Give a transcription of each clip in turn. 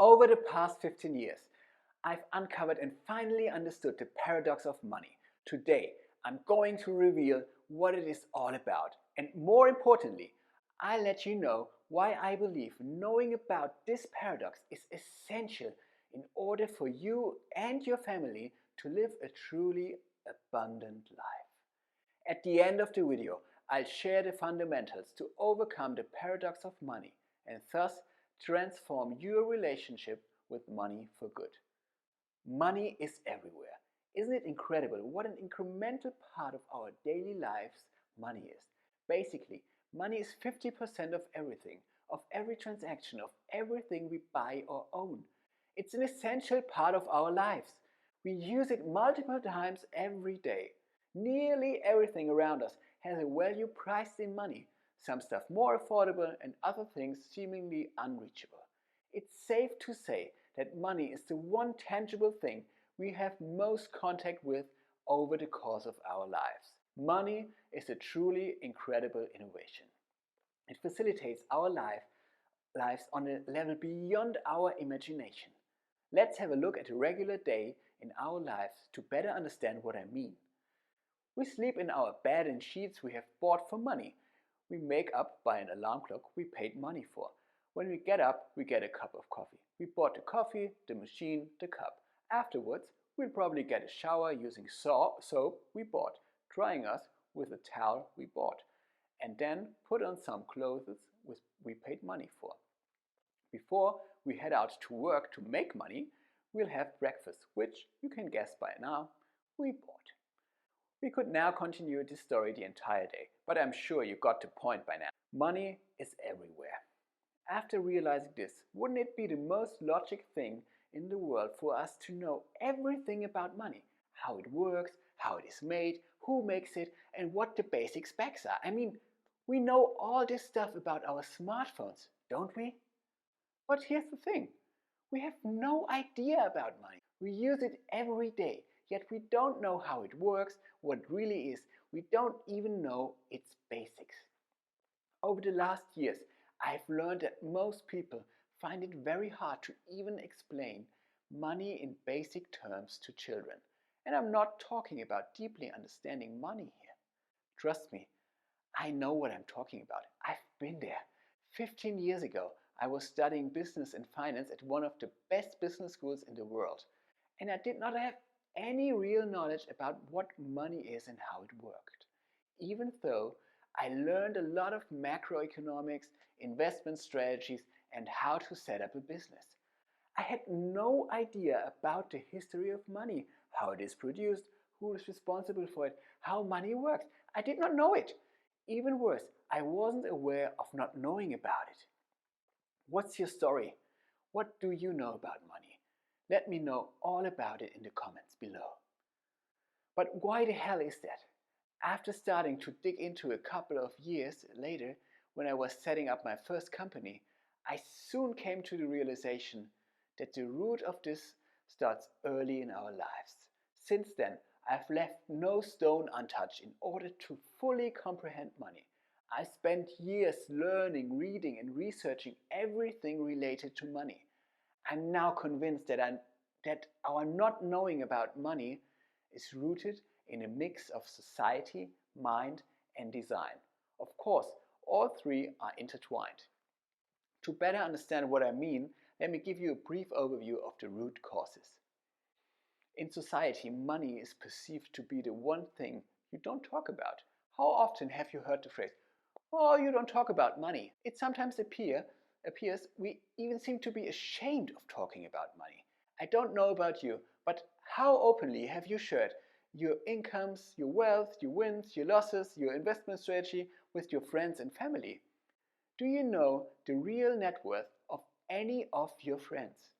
Over the past 15 years, I've uncovered and finally understood the paradox of money. Today, I'm going to reveal what it is all about, and more importantly, I'll let you know why I believe knowing about this paradox is essential in order for you and your family to live a truly abundant life. At the end of the video, I'll share the fundamentals to overcome the paradox of money and thus transform your relationship with money for good. Money is everywhere. Isn't it incredible what an incremental part of our daily lives money is? Basically, money is 50% of everything, of every transaction, of everything we buy or own. It's an essential part of our lives. We use it multiple times every day. Nearly everything around us has a value priced in money, some stuff more affordable and other things seemingly unreachable. It's safe to say that money is the one tangible thing we have most contact with over the course of our lives. Money is a truly incredible innovation. It facilitates our lives on a level beyond our imagination. Let's have a look at a regular day in our lives to better understand what I mean. We sleep in our bed in sheets we have bought for money. We make up by an alarm clock we paid money for. When we get up, we get a cup of coffee. We bought the coffee, the machine, the cup. Afterwards, we'll probably get a shower using soap we bought, drying us with a towel we bought, and then put on some clothes we paid money for. Before we head out to work to make money, we'll have breakfast, which you can guess by now, we bought. We could now continue this story the entire day, but I'm sure you got the point by now. Money is everywhere. After realizing this, wouldn't it be the most logical thing in the world for us to know everything about money? How it works, how it is made, who makes it, and what the basic specs are. I mean, we know all this stuff about our smartphones, don't we? But here's the thing. We have no idea about money. We use it every day, yet we don't know how it works, what it really is. We don't even know its basics. Over the last years, I've learned that most people find it very hard to even explain money in basic terms to children. And I'm not talking about deeply understanding money here. Trust me, I know what I'm talking about. I've been there. 15 years ago, I was studying business and finance at one of the best business schools in the world. And I did not have any real knowledge about what money is and how it worked. Even though I learned a lot of macroeconomics, investment strategies, and how to set up a business. I had no idea about the history of money, how it is produced, who is responsible for it, how money works. I did not know it. Even worse, I wasn't aware of not knowing about it. What's your story? What do you know about money? Let me know all about it in the comments below. But why the hell is that? After starting to dig into a couple of years later, when I was setting up my first company, I soon came to the realization that the root of this starts early in our lives. Since then, I've left no stone untouched in order to fully comprehend money. I spent years learning, reading, and researching everything related to money. I'm now convinced that our not knowing about money is rooted in a mix of society, mind, and design. Of course, all three are intertwined. To better understand what I mean, let me give you a brief overview of the root causes. In society, money is perceived to be the one thing you don't talk about. How often have you heard the phrase, "Oh, you don't talk about money"? It sometimes appears we even seem to be ashamed of talking about money. I don't know about you, but how openly have you shared your incomes, your wealth, your wins, your losses, your investment strategy with your friends and family? Do you know the real net worth of any of your friends?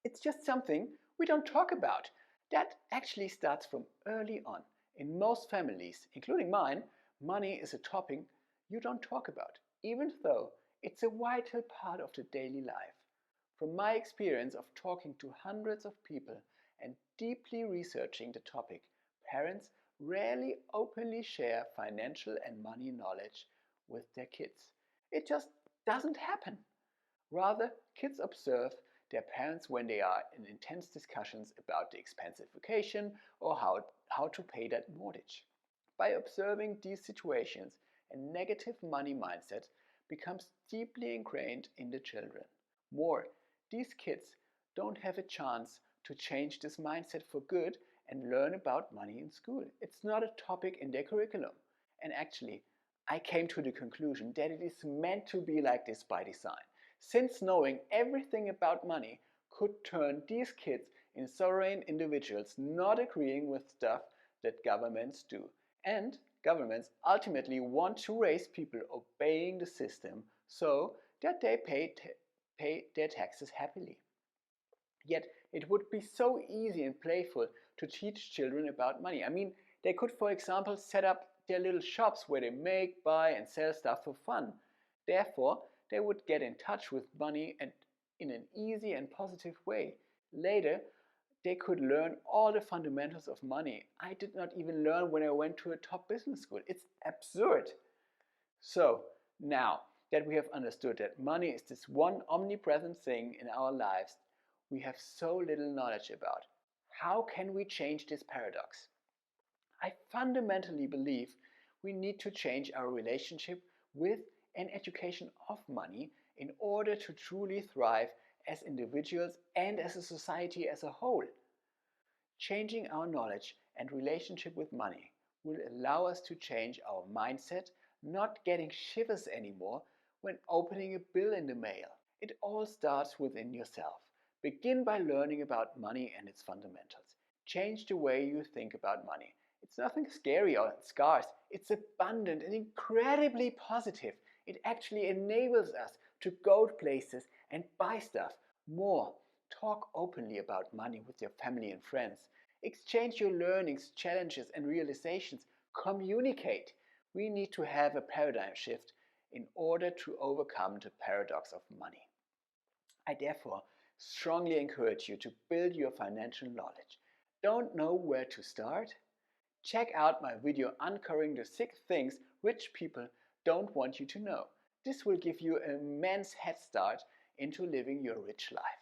It's just something we don't talk about. That actually starts from early on. In most families, including mine, money is a topic you don't talk about, even though it's a vital part of the daily life. From my experience of talking to hundreds of people and deeply researching the topic, parents rarely openly share financial and money knowledge with their kids. It just doesn't happen. Rather, kids observe their parents when they are in intense discussions about the expensive vacation or how to pay that mortgage. By observing these situations, a negative money mindset becomes deeply ingrained in the children. More, these kids don't have a chance to change this mindset for good and learn about money in school. It's not a topic in their curriculum. And actually, I came to the conclusion that it is meant to be like this by design, since knowing everything about money could turn these kids in sovereign individuals not agreeing with stuff that governments do. And governments ultimately want to raise people obeying the system so that they pay their taxes happily. Yet it would be so easy and playful to teach children about money. I mean, they could, for example, set up their little shops where they make, buy, and sell stuff for fun. Therefore, they would get in touch with money and in an easy and positive way. Later, they could learn all the fundamentals of money I did not even learn when I went to a top business school. It's absurd. So, now that we have understood that money is this one omnipresent thing in our lives we have so little knowledge about, how can we change this paradox? I fundamentally believe we need to change our relationship with and education of money in order to truly thrive as individuals and as a society as a whole. Changing our knowledge and relationship with money will allow us to change our mindset, not getting shivers anymore when opening a bill in the mail. It all starts within yourself. Begin by learning about money and its fundamentals. Change the way you think about money. It's nothing scary or scarce. It's abundant and incredibly positive. It actually enables us to go places and buy stuff. More, talk openly about money with your family and friends. Exchange your learnings, challenges, and realizations. Communicate. We need to have a paradigm shift in order to overcome the paradox of money. I therefore strongly encourage you to build your financial knowledge. Don't know where to start? Check out my video uncovering the 6 things rich people don't want you to know. This will give you an immense head start into living your rich life.